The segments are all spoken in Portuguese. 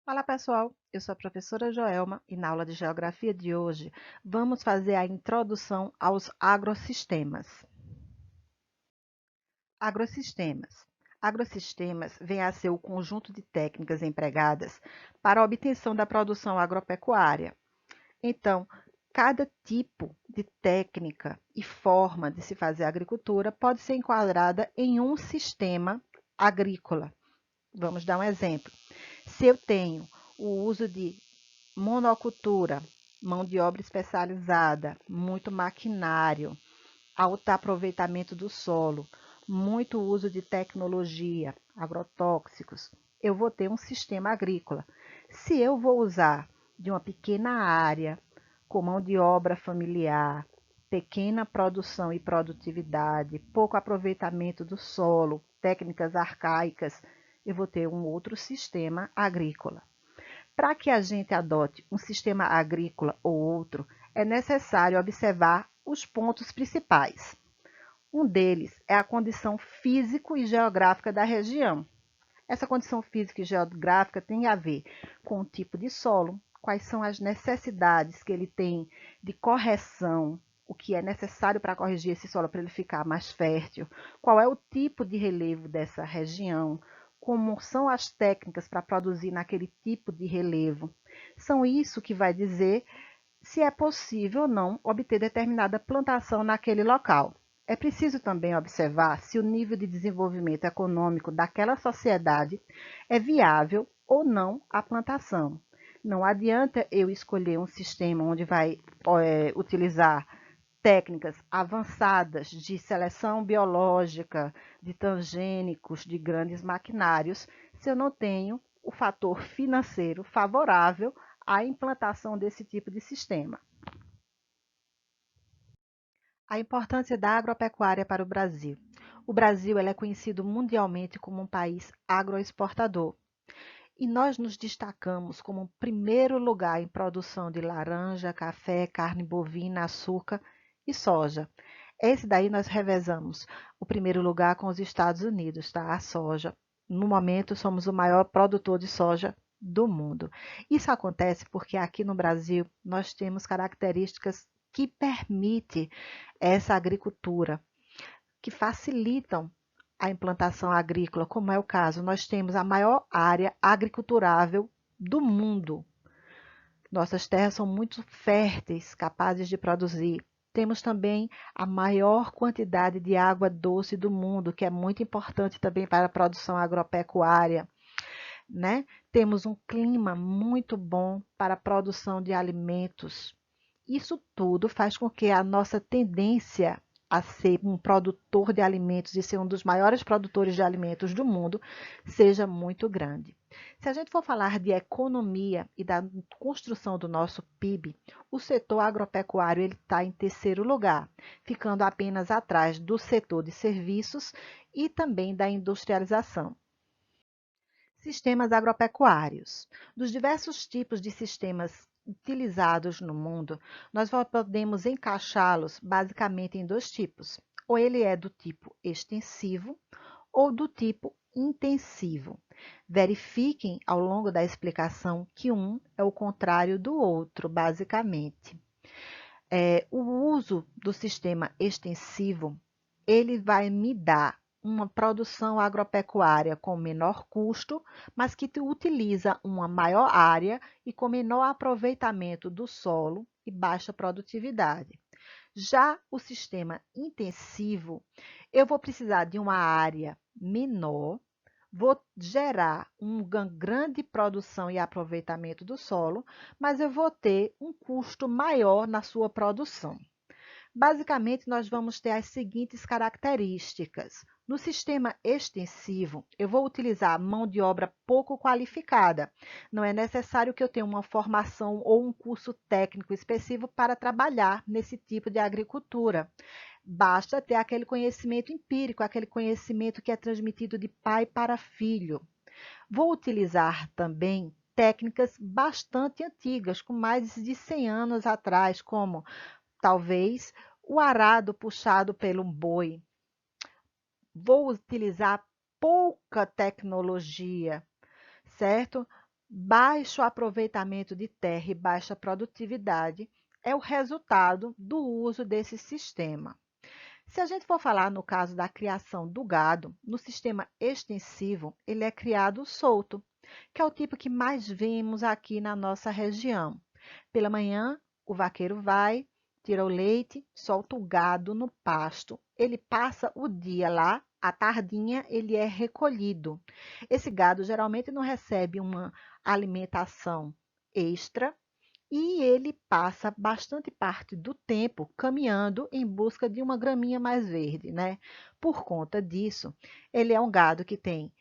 Olá, pessoal. Eu sou a professora Joelma e na aula de Geografia de hoje vamos fazer a introdução aos agrossistemas. Agrossistemas. Agrossistemas vem a ser o conjunto de técnicas empregadas para a obtenção da produção agropecuária. Então, cada tipo de técnica e forma de se fazer agricultura pode ser enquadrada em um sistema agrícola. Vamos dar um exemplo. Se eu tenho o uso de monocultura, mão de obra especializada, muito maquinário, alto aproveitamento do solo, muito uso de tecnologia, agrotóxicos, eu vou ter um sistema agrícola. Se eu vou usar de uma pequena área, com mão de obra familiar, pequena produção e produtividade, pouco aproveitamento do solo, técnicas arcaicas, eu vou ter um outro sistema agrícola. Para que a gente adote um sistema agrícola ou outro, é necessário observar os pontos principais. Um deles é a condição físico e geográfica da região. Essa condição física e geográfica tem a ver com o tipo de solo, quais são as necessidades que ele tem de correção, o que é necessário para corrigir esse solo para ele ficar mais fértil, qual é o tipo de relevo dessa região, como são as técnicas para produzir naquele tipo de relevo. São isso que vai dizer se é possível ou não obter determinada plantação naquele local. É preciso também observar se o nível de desenvolvimento econômico daquela sociedade é viável ou não a plantação. Não adianta eu escolher um sistema onde vai utilizar técnicas avançadas de seleção biológica, de transgênicos, de grandes maquinários, se eu não tenho o fator financeiro favorável à implantação desse tipo de sistema. A importância da agropecuária para o Brasil. O Brasil é conhecido mundialmente como um país agroexportador. E nós nos destacamos como o primeiro lugar em produção de laranja, café, carne bovina, açúcar e soja. Esse daí nós revezamos o primeiro lugar com os Estados Unidos, tá? A soja. No momento, somos o maior produtor de soja do mundo. Isso acontece porque aqui no Brasil nós temos características que permitem essa agricultura, que facilitam a implantação agrícola, como é o caso, nós temos a maior área agriculturável do mundo. Nossas terras são muito férteis, capazes de produzir. Temos também a maior quantidade de água doce do mundo, que é muito importante também para a produção agropecuária, né? Temos um clima muito bom para a produção de alimentos. Isso tudo faz com que a nossa tendência a ser um produtor de alimentos e ser um dos maiores produtores de alimentos do mundo seja muito grande. Se a gente for falar de economia e da construção do nosso PIB, o setor agropecuário está em terceiro lugar, ficando apenas atrás do setor de serviços e também da industrialização. Sistemas agropecuários. Dos diversos tipos de sistemas utilizados no mundo, nós podemos encaixá-los basicamente em dois tipos. Ou ele é do tipo extensivo ou do tipo intensivo. Verifiquem ao longo da explicação que um é o contrário do outro, basicamente. O uso do sistema extensivo, ele vai me dar uma produção agropecuária com menor custo, mas que utiliza uma maior área e com menor aproveitamento do solo e baixa produtividade. Já o sistema intensivo, eu vou precisar de uma área menor, vou gerar uma grande produção e aproveitamento do solo, mas eu vou ter um custo maior na sua produção. Basicamente, nós vamos ter as seguintes características. No sistema extensivo, eu vou utilizar mão de obra pouco qualificada. Não é necessário que eu tenha uma formação ou um curso técnico específico para trabalhar nesse tipo de agricultura. Basta ter aquele conhecimento empírico, aquele conhecimento que é transmitido de pai para filho. Vou utilizar também técnicas bastante antigas, com mais de 100 anos atrás, como talvez o arado puxado pelo boi. Vou utilizar pouca tecnologia, certo? Baixo aproveitamento de terra e baixa produtividade é o resultado do uso desse sistema. Se a gente for falar no caso da criação do gado, no sistema extensivo, ele é criado solto, que é o tipo que mais vemos aqui na nossa região. Pela manhã, o vaqueiro vai, tira o leite, solta o gado no pasto. Ele passa o dia lá, à tardinha ele é recolhido. Esse gado geralmente não recebe uma alimentação extra e ele passa bastante parte do tempo caminhando em busca de uma graminha mais verde, né? Por conta disso, ele é um gado que tem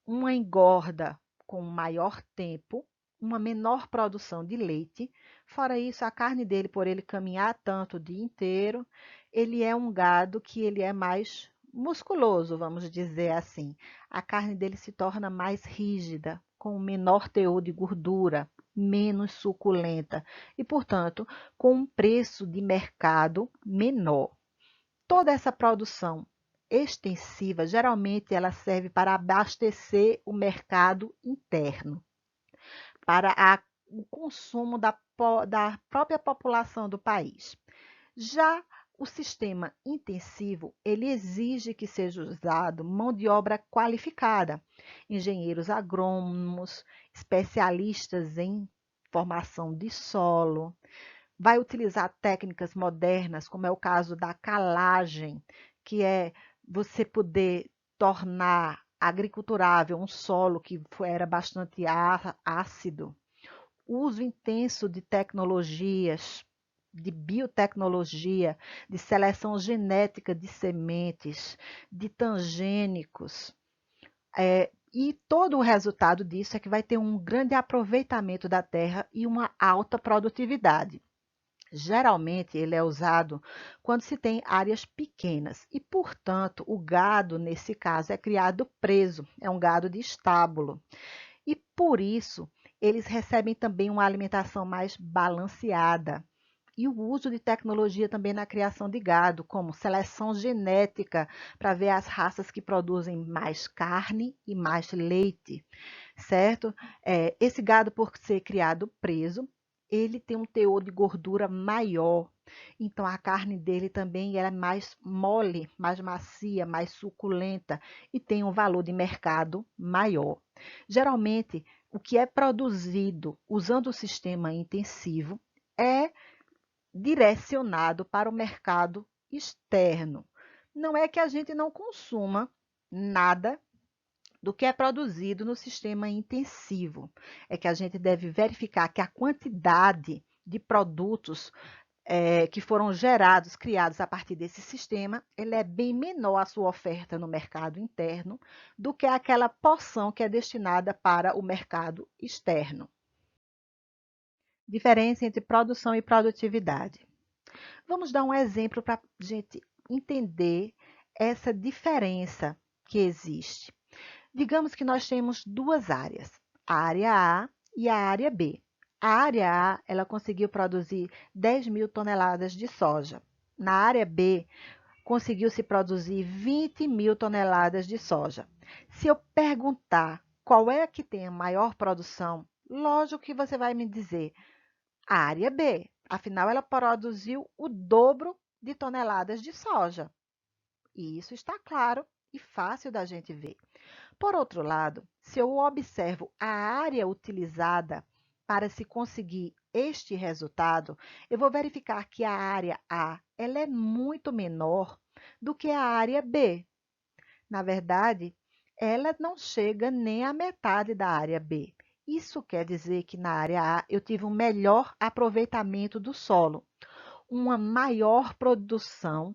uma engorda com maior tempo, uma menor produção de leite. Fora isso, a carne dele, por ele caminhar tanto o dia inteiro, ele é um gado que ele é mais musculoso, vamos dizer assim. A carne dele se torna mais rígida, com menor teor de gordura, menos suculenta e, portanto, com um preço de mercado menor. Toda essa produção extensiva, geralmente ela serve para abastecer o mercado interno, para o consumo da própria população do país. Já o sistema intensivo, ele exige que seja usado mão de obra qualificada, engenheiros agrônomos, especialistas em formação de solo, vai utilizar técnicas modernas, como é o caso da calagem, que é você poder tornar agriculturável um solo que era bastante ácido. Uso intenso de tecnologias, de biotecnologia, de seleção genética de sementes, de transgênicos. E todo o resultado disso é que vai ter um grande aproveitamento da terra e uma alta produtividade. Geralmente, ele é usado quando se tem áreas pequenas e, portanto, o gado, nesse caso, é criado preso, é um gado de estábulo. E, por isso, eles recebem também uma alimentação mais balanceada. E o uso de tecnologia também na criação de gado, como seleção genética, para ver as raças que produzem mais carne e mais leite, certo? Esse gado, por ser criado preso, ele tem um teor de gordura maior. Então, a carne dele também é mais mole, mais macia, mais suculenta e tem um valor de mercado maior. Geralmente, o que é produzido usando o sistema intensivo é direcionado para o mercado externo. Não é que a gente não consuma nada do que é produzido no sistema intensivo. É que a gente deve verificar que a quantidade de produtos que foram gerados, criados a partir desse sistema, ele é bem menor a sua oferta no mercado interno do que aquela porção que é destinada para o mercado externo. Diferença entre produção e produtividade. Vamos dar um exemplo para a gente entender essa diferença que existe. Digamos que nós temos duas áreas, a área A e a área B. A área A, ela conseguiu produzir 10 mil toneladas de soja. Na área B, conseguiu se produzir 20 mil toneladas de soja. Se eu perguntar qual é a que tem a maior produção, lógico que você vai me dizer a área B. Afinal, ela produziu o dobro de toneladas de soja. E isso está claro e fácil da gente ver. Por outro lado, se eu observo a área utilizada para se conseguir este resultado, eu vou verificar que a área A ela é muito menor do que a área B. Na verdade, ela não chega nem à metade da área B. Isso quer dizer que na área A eu tive um melhor aproveitamento do solo, uma maior produção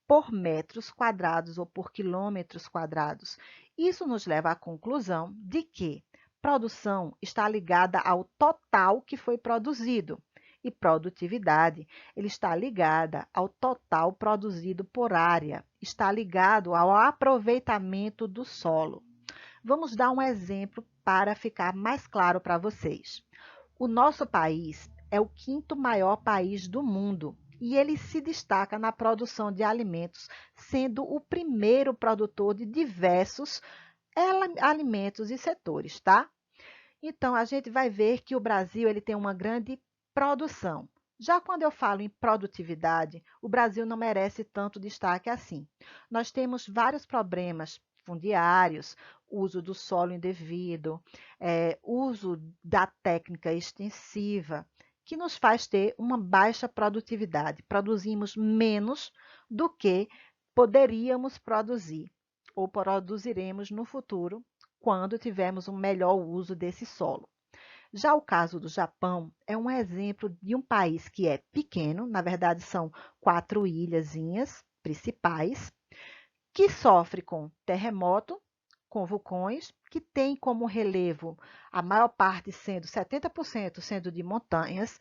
por metros quadrados ou por quilômetros quadrados. Isso nos leva à conclusão de que produção está ligada ao total que foi produzido e produtividade ele está ligada ao total produzido por área, está ligado ao aproveitamento do solo. Vamos dar um exemplo para ficar mais claro para vocês. O nosso país é o quinto maior país do mundo e ele se destaca na produção de alimentos, sendo o primeiro produtor de diversos alimentos e setores, tá? Então, a gente vai ver que o Brasil ele tem uma grande produção. Já quando eu falo em produtividade, o Brasil não merece tanto destaque assim. Nós temos vários problemas fundiários, uso do solo indevido, uso da técnica extensiva, que nos faz ter uma baixa produtividade. Produzimos menos do que poderíamos produzir ou produziremos no futuro quando tivermos um melhor uso desse solo. Já o caso do Japão é um exemplo de um país que é pequeno, na verdade são 4 ilhazinhas principais, que sofre com terremoto, com vulcões, que tem como relevo a maior parte sendo 70% sendo de montanhas,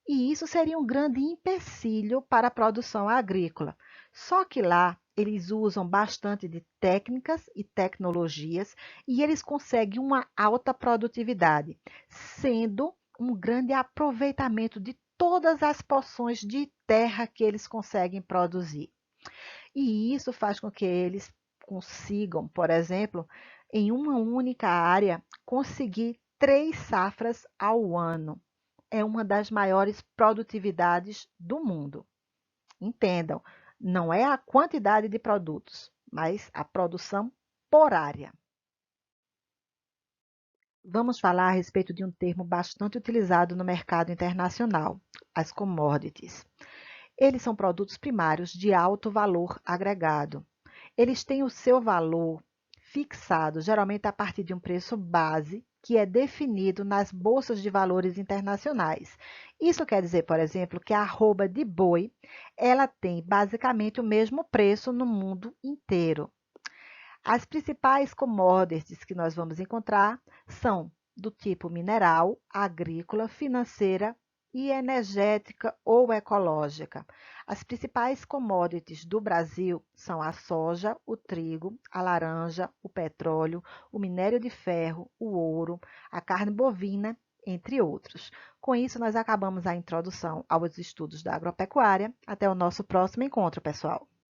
e isso seria um grande empecilho para a produção agrícola. Só que lá eles usam bastante de técnicas e tecnologias e eles conseguem uma alta produtividade, sendo um grande aproveitamento de todas as porções de terra que eles conseguem produzir. E isso faz com que eles consigam, por exemplo, em uma única área, conseguir 3 safras ao ano. É uma das maiores produtividades do mundo. Entendam, não é a quantidade de produtos, mas a produção por área. Vamos falar a respeito de um termo bastante utilizado no mercado internacional, as commodities. Eles são produtos primários de alto valor agregado. Eles têm o seu valor fixado, geralmente a partir de um preço base, que é definido nas bolsas de valores internacionais. Isso quer dizer, por exemplo, que a arroba de boi, ela tem basicamente o mesmo preço no mundo inteiro. As principais commodities que nós vamos encontrar são do tipo mineral, agrícola, financeira e energética ou ecológica. As principais commodities do Brasil são a soja, o trigo, a laranja, o petróleo, o minério de ferro, o ouro, a carne bovina, entre outros. Com isso, nós acabamos a introdução aos estudos da agropecuária. Até o nosso próximo encontro, pessoal!